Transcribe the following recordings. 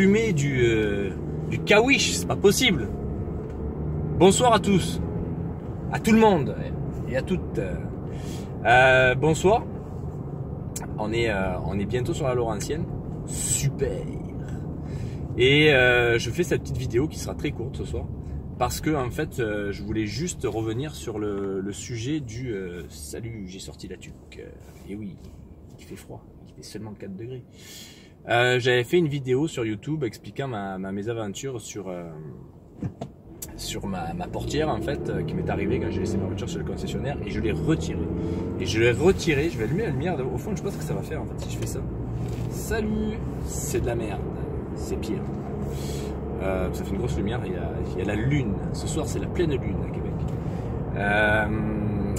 Fumer du kawish, c'est pas possible. Bonsoir à tous, à tout le monde et à toutes. Bonsoir. On est bientôt sur la Laurentienne. Super. Et je fais cette petite vidéo qui sera très courte ce soir parce que en fait, je voulais juste revenir sur le sujet du salut. J'ai sorti la tuque. Et oui, il fait froid. Il fait seulement 4 degrés. J'avais fait une vidéo sur YouTube expliquant ma mésaventure sur ma portière en fait qui m'est arrivée quand j'ai laissé ma voiture sur le concessionnaire et je l'ai retirée. Et je l'ai retirée, je vais allumer la lumière au fond, je sais pas ce que ça va faire en fait si je fais ça. Salut, c'est de la merde, c'est pire. Ça fait une grosse lumière, il y a la lune, ce soir c'est la pleine lune à Québec.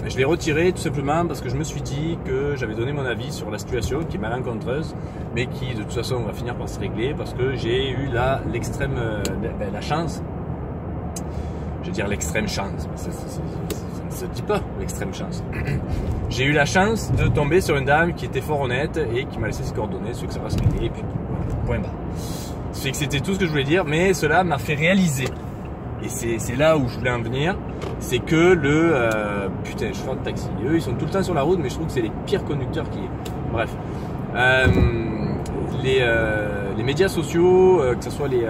Je l'ai retiré tout simplement parce que je me suis dit que j'avais donné mon avis sur la situation qui est malencontreuse, mais qui de toute façon va finir par se régler parce que j'ai eu la chance, je veux dire l'extrême chance, ça ne se dit pas l'extrême chance. J'ai eu la chance de tomber sur une dame qui était fort honnête et qui m'a laissé ses coordonnées, ce que ça va se régler et puis point barre. Ça fait que c'était tout ce que je voulais dire, mais cela m'a fait réaliser. Et c'est là où je voulais en venir, c'est que putain, je chauffeur de taxi, eux ils sont tout le temps sur la route, mais je trouve que c'est les pires conducteurs qui... Bref. Les médias sociaux, que ce soit les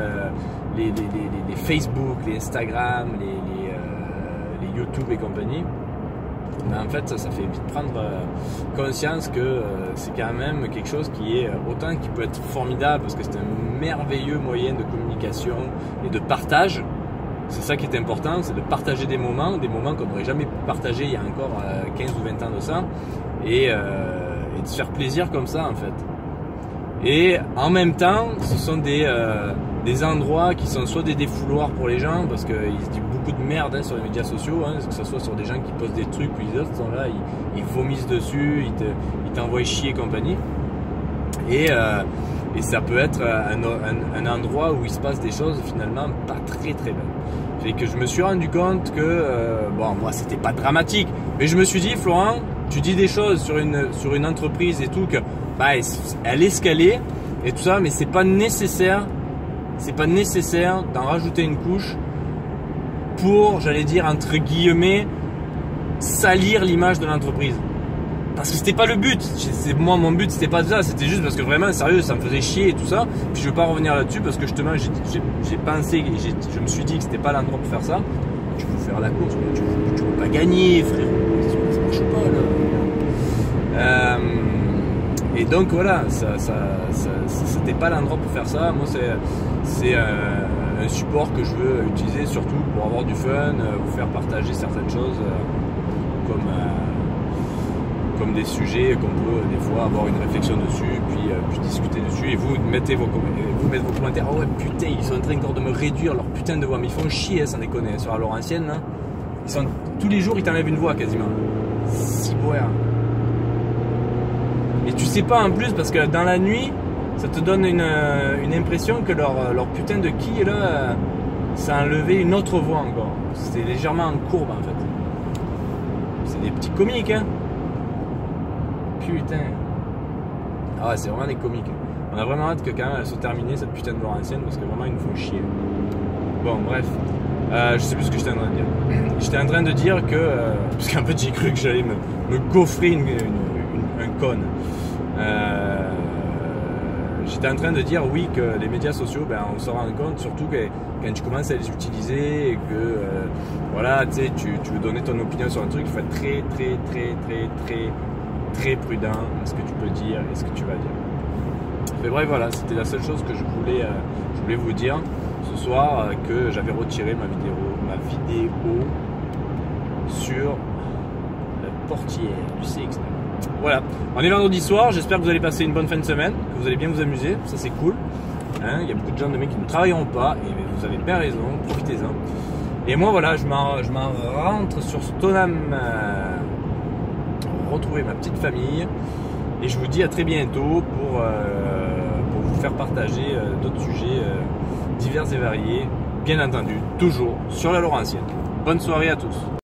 Facebook, les Instagram, les YouTube et compagnie, ben en fait ça fait vite prendre conscience que c'est quand même quelque chose qui est autant qui peut être formidable parce que c'est un merveilleux moyen de communication et de partage. C'est ça qui est important, c'est de partager des moments qu'on n'aurait jamais pu partager il y a encore 15 ou 20 ans de ça, et de se faire plaisir comme ça en fait. Et en même temps, ce sont des endroits qui sont soit des défouloirs pour les gens, parce qu'ils se disent beaucoup de merde sur les médias sociaux, que ce soit sur des gens qui postent des trucs, puis les autres sont là, ils vomissent dessus, ils t'envoient chier et compagnie. Et ça peut être un endroit où il se passe des choses finalement pas très très belles. Et que je me suis rendu compte que, bon moi c'était pas dramatique, mais je me suis dit Florent, tu dis des choses sur une entreprise et tout, que bah, elle est ce qu'elle est et tout ça, mais c'est pas nécessaire d'en rajouter une couche pour, j'allais dire entre guillemets, salir l'image de l'entreprise. Parce que c'était pas le but, moi mon but c'était pas ça, c'était juste parce que vraiment sérieux ça me faisait chier et tout ça. Puis je veux pas revenir là-dessus parce que justement j'ai pensé, je me suis dit que c'était pas l'endroit pour faire ça. Tu peux faire la course mais tu peux pas gagner frérot, ça marche pas là. Et donc voilà, c'était pas l'endroit pour faire ça. Moi c'est un support que je veux utiliser surtout pour avoir du fun, vous faire partager certaines choses comme des sujets qu'on peut des fois avoir une réflexion dessus, puis discuter dessus, et vous mettez vos commentaires. Oh ouais putain, ils sont en train encore de me réduire leur putain de voix, mais ils font chier, sans déconner, sur la Laurentienne là. Tous les jours ils t'enlèvent une voix quasiment. Si beau. Et tu sais pas en plus parce que dans la nuit ça te donne une impression que leur putain de qui là ça a enlevé une autre voix encore. C'est légèrement en courbe en fait. C'est des petits comiques hein. Putain. Ah ouais, c'est vraiment des comiques. On a vraiment hâte que quand même elle soit terminée cette putain de Laurentienne parce que vraiment ils nous font chier. Bon bref, je sais plus ce que j'étais en train de dire. J'étais en train de dire que, parce qu'en fait j'ai cru que j'allais me gaufrer un con. J'étais en train de dire oui que les médias sociaux, ben, on se rend compte surtout que quand tu commences à les utiliser et que voilà, tu sais, tu veux donner ton opinion sur un truc, il faut être très prudent à ce que tu peux dire et ce que tu vas dire. Mais bref, voilà, c'était la seule chose que je voulais vous dire ce soir, que j'avais retiré ma vidéo sur la portière du CX9. Voilà, on est vendredi soir, j'espère que vous allez passer une bonne fin de semaine, que vous allez bien vous amuser, ça c'est cool. Il y a beaucoup de gens demain qui ne travailleront pas et vous avez bien raison, profitez-en. Et moi voilà, je m'en rentre sur Stoneham, retrouver ma petite famille, et je vous dis à très bientôt pour vous faire partager d'autres sujets divers et variés, bien entendu toujours sur la Laurentienne. Bonne soirée à tous.